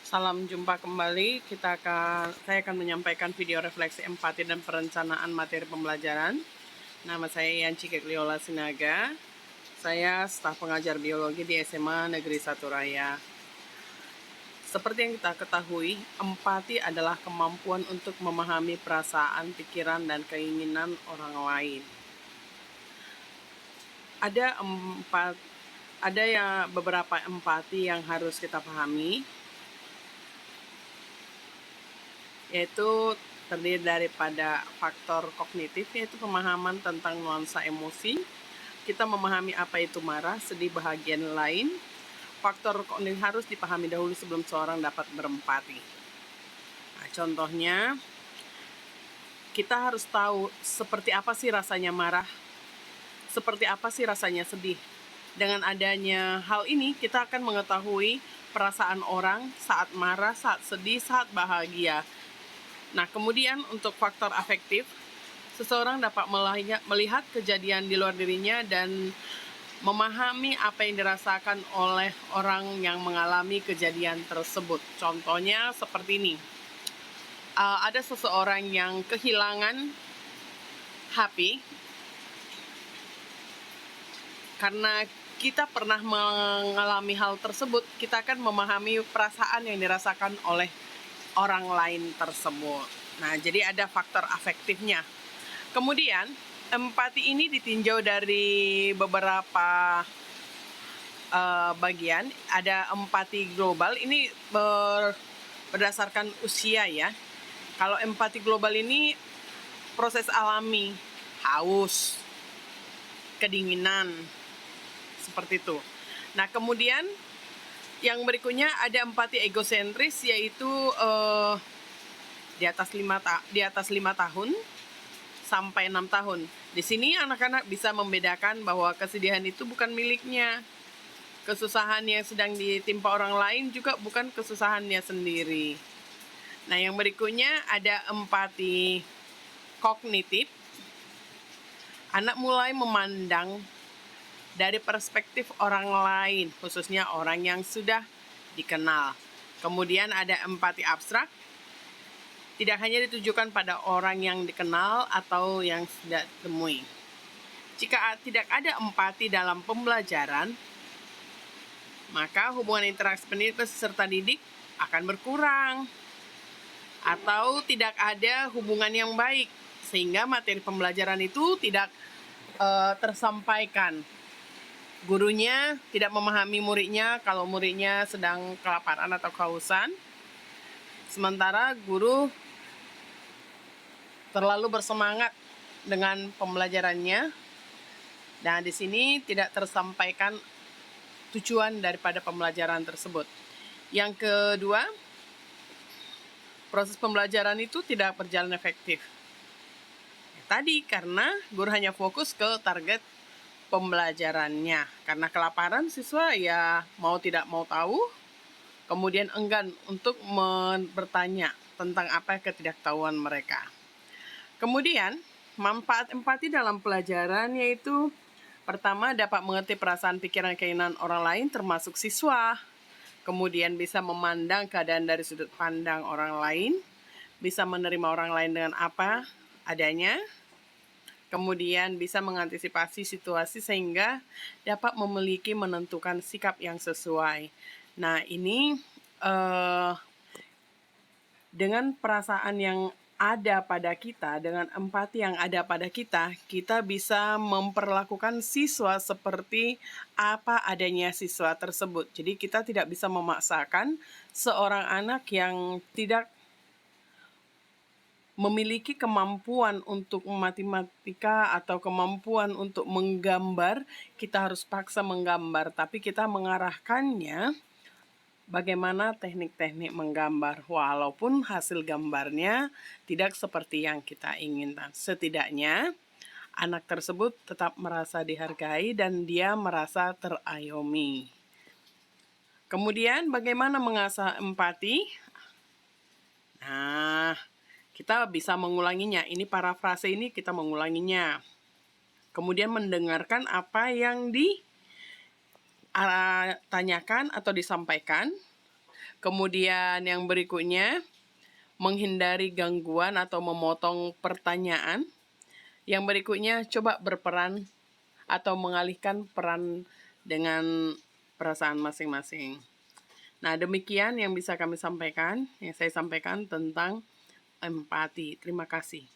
Salam jumpa kembali. Saya akan menyampaikan video refleksi empati dan perencanaan materi pembelajaran. Nama saya Yanci Kekliola Sinaga. Saya staf pengajar biologi di SMA Negeri 1 Raya. Seperti yang kita ketahui, empati adalah kemampuan untuk memahami perasaan, pikiran, dan keinginan orang lain. Ada beberapa empati yang harus kita pahami, yaitu terdiri daripada faktor kognitif, yaitu pemahaman tentang nuansa emosi. Kita memahami apa itu marah, sedih, bahagia, dan lain. Faktor kognitif harus dipahami dahulu sebelum seorang dapat berempati. Nah, contohnya, kita harus tahu seperti apa sih rasanya marah, seperti apa sih rasanya sedih. Dengan adanya hal ini, kita akan mengetahui perasaan orang saat marah, saat sedih, saat bahagia. Nah, kemudian untuk faktor afektif, seseorang dapat melihat kejadian di luar dirinya dan memahami apa yang dirasakan oleh orang yang mengalami kejadian tersebut. Contohnya seperti ini. Ada seseorang yang kehilangan HP karena kita pernah mengalami hal tersebut, kita akan memahami perasaan yang dirasakan oleh orang lain tersebut. Nah, jadi ada faktor afektifnya. Kemudian, empati ini ditinjau dari beberapa bagian. Ada empati global, ini berdasarkan usia ya. Kalau empati global ini proses alami, haus, kedinginan, seperti itu. Nah, kemudian yang berikutnya ada empati egosentris, yaitu di atas 5 tahun sampai 6 tahun. Di sini anak-anak bisa membedakan bahwa kesedihan itu bukan miliknya. Kesusahan yang sedang ditimpa orang lain juga bukan kesusahannya sendiri. Nah, yang berikutnya ada empati kognitif. Anak mulai memandang dari perspektif orang lain, khususnya orang yang sudah dikenal. Kemudian ada empati abstrak. Tidak hanya ditujukan pada orang yang dikenal atau yang sudah ditemui. Jika tidak ada empati dalam pembelajaran, maka hubungan interaksi pendidik peserta didik akan berkurang atau tidak ada hubungan yang baik, sehingga materi pembelajaran itu tidak tersampaikan. Gurunya tidak memahami muridnya kalau muridnya sedang kelaparan atau kehausan, sementara guru terlalu bersemangat dengan pembelajarannya. Nah, di sini tidak tersampaikan tujuan daripada pembelajaran tersebut. Yang kedua, proses pembelajaran itu tidak berjalan efektif. Tadi karena guru hanya fokus ke target pembelajarannya. Karena kelaparan, siswa ya mau tidak mau tahu, kemudian enggan untuk bertanya tentang apa ketidaktahuan mereka. Kemudian, manfaat empati dalam pelajaran yaitu pertama, dapat mengerti perasaan, pikiran, keinginan orang lain termasuk siswa. Kemudian bisa memandang keadaan dari sudut pandang orang lain, bisa menerima orang lain dengan apa adanya. Kemudian bisa mengantisipasi situasi sehingga dapat menentukan sikap yang sesuai. Nah, ini dengan perasaan yang ada pada kita, dengan empati yang ada pada kita, kita bisa memperlakukan siswa seperti apa adanya siswa tersebut. Jadi kita tidak bisa memaksakan seorang anak yang tidak memiliki kemampuan untuk matematika atau kemampuan untuk menggambar, kita harus paksa menggambar, tapi kita mengarahkannya bagaimana teknik-teknik menggambar, walaupun hasil gambarnya tidak seperti yang kita inginkan. Setidaknya anak tersebut tetap merasa dihargai dan dia merasa terayomi. Kemudian bagaimana mengasah empati? Nah, kita bisa mengulanginya. Ini parafrase ini kita mengulanginya. Kemudian mendengarkan apa yang ditanyakan atau disampaikan. Kemudian yang berikutnya, menghindari gangguan atau memotong pertanyaan. Yang berikutnya, coba berperan atau mengalihkan peran dengan perasaan masing-masing. Nah, demikian yang bisa kami sampaikan, yang saya sampaikan tentang empati. Terima kasih.